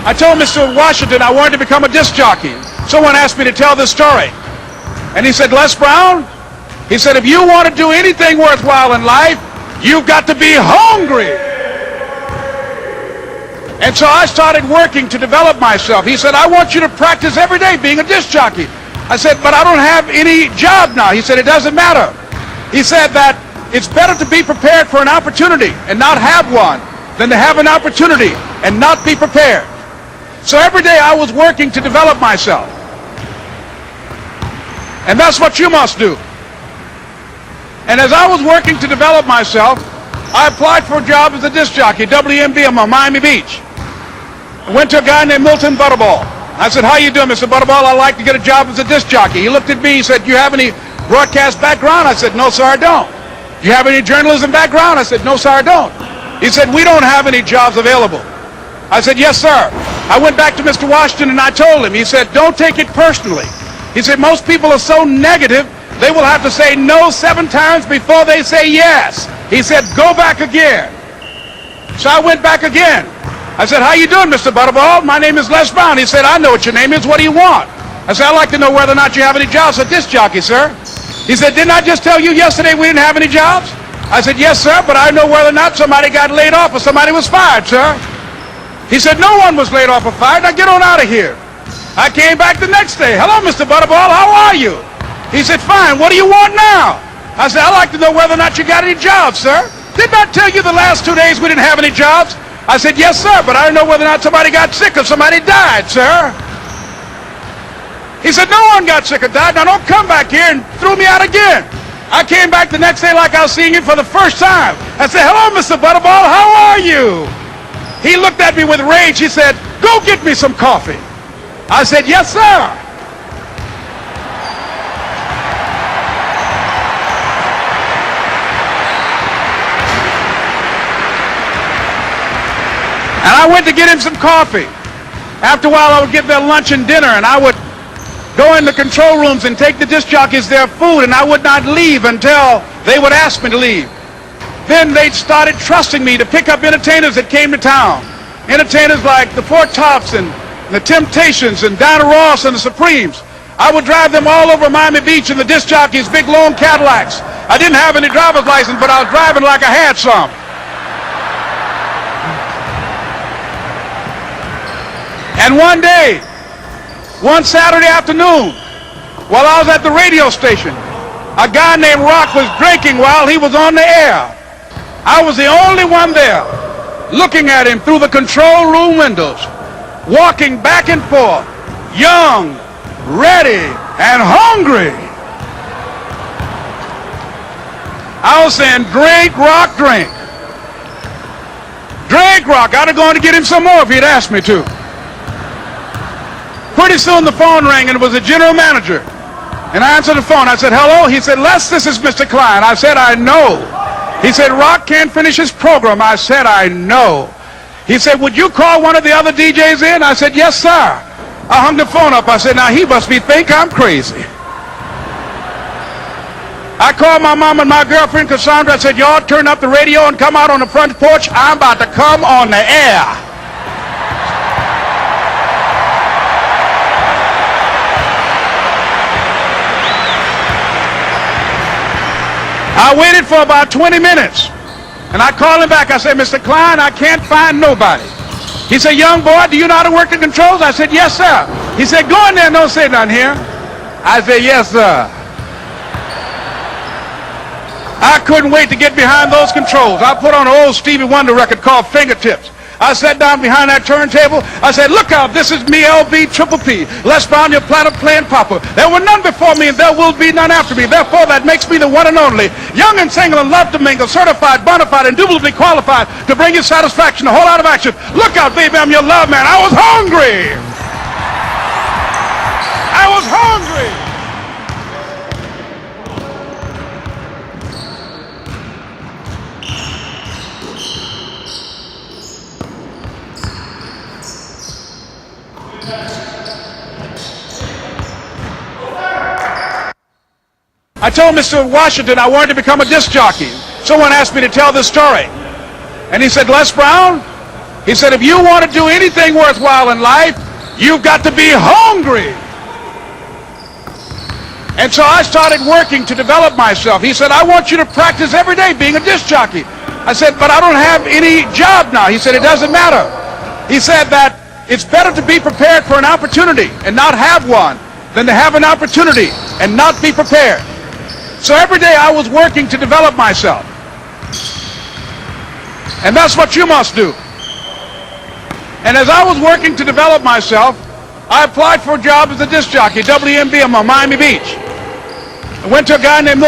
I told Mr. Washington I wanted to become a disc jockey. Someone asked me to tell this story. And he said, Les Brown, he said, if you want to do anything worthwhile in life, you've got to be hungry. And so I started working to develop myself. He said, I want you to practice every day being a disc jockey. I said, but I don't have any job now. He said, it doesn't matter. He said that it's better to be prepared for an opportunity and not have one than to have an opportunity and not be prepared. So every day I was working to develop myself. And that's what you must do. And as I was working to develop myself, I applied for a job as a disc jockey, WMB, on Miami Beach. I went to a guy named Milton Butterball. I said, how you doing, Mr. Butterball? I'd like to get a job as a disc jockey. He looked at me, he said, do you have any broadcast background? I said, no, sir, I don't. Do you have any journalism background? I said, no, sir, I don't. He said, we don't have any jobs available. I said, yes, sir. I went back to Mr. Washington and I told him. He said, don't take it personally. He said, most people are so negative, they will have to say no 7 times before they say yes. He said, go back again. So I went back again. I said, how you doing, Mr. Butterball? My name is Les Brown. He said, I know what your name is. What do you want? I said, I'd like to know whether or not you have any jobs as a disc jockey, sir. He said, didn't I just tell you yesterday we didn't have any jobs? I said, yes, sir, but I know whether or not somebody got laid off or somebody was fired, sir. He said, no one was laid off or fired. Now get on out of here. I came back the next day. Hello, Mr. Butterball. How are you? He said, fine. What do you want now? I said, I'd like to know whether or not you got any jobs, sir. Didn't I tell you the last 2 days we didn't have any jobs? I said, yes, sir, but I don't know whether or not somebody got sick or somebody died, sir. He said, no one got sick or died. Now don't come back here and throw me out again. I came back the next day like I was seeing him for the first time. I said, hello, Mr. Butterball. How are you? He looked at me with rage. He said, go get me some coffee. I said, yes, sir. And I went to get him some coffee. After a while, I would get their lunch and dinner, and I would go in the control rooms and take the disc jockeys their food, and I would not leave until they would ask me to leave. Then they started trusting me to pick up entertainers that came to town. Entertainers like the Four Tops and the Temptations and Diana Ross and the Supremes. I would drive them all over Miami Beach in the disc jockeys' big long Cadillacs. I didn't have any driver's license, but I was driving like I had some. And one day, one Saturday afternoon, while I was at the radio station, a guy named Rock was drinking while he was on the air. I was the only one there, looking at him through the control room windows, walking back and forth, young, ready, and hungry. I was saying, drink, Rock, drink. Drink, Rock. I'd have gone to get him some more if he'd asked me to. Pretty soon the phone rang, and it was the general manager. And I answered the phone. I said, hello? He said, Les, this is Mr. Klein. I said, I know. He said, Rock can't finish his program. I said, I know. He said, would you call one of the other DJs in? I said, yes, sir. I hung the phone up. I said, now he must think I'm crazy. I called my mom and my girlfriend, Cassandra. I said, y'all turn up the radio and come out on the front porch. I'm about to come on the air. I waited for about 20 minutes, and I called him back. I said, Mr. Klein, I can't find nobody. He said, young boy, do you know how to work the controls? I said, yes, sir. He said, go in there and don't say nothing here. I said, yes, sir. I couldn't wait to get behind those controls. I put on an old Stevie Wonder record called Fingertips. I sat down behind that turntable. I said, look out, this is me, LB Triple P. Les Brown, your platinum playing papa. There were none before me, and there will be none after me. Therefore, that makes me the one and only. Young and single and love to mingle, certified, bona fide, indubitably qualified to bring you satisfaction, a whole lot of action. Look out, baby, I'm your love man. I was hungry. I was hungry. I told Mr. Washington I wanted to become a disc jockey. Someone asked me to tell this story. And he said, Les Brown, He said, if you want to do anything worthwhile in life, you've got to be hungry. And so I started working to develop myself. He said, I want you to practice every day being a disc jockey. I said, but I don't have any job now. He said, it doesn't matter. He said that it's better to be prepared for an opportunity and not have one than to have an opportunity and not be prepared. So every day I was working to develop myself. And that's what you must do. And as I was working to develop myself, I applied for a job as a disc jockey, WMB, in Miami Beach. I went to a guy named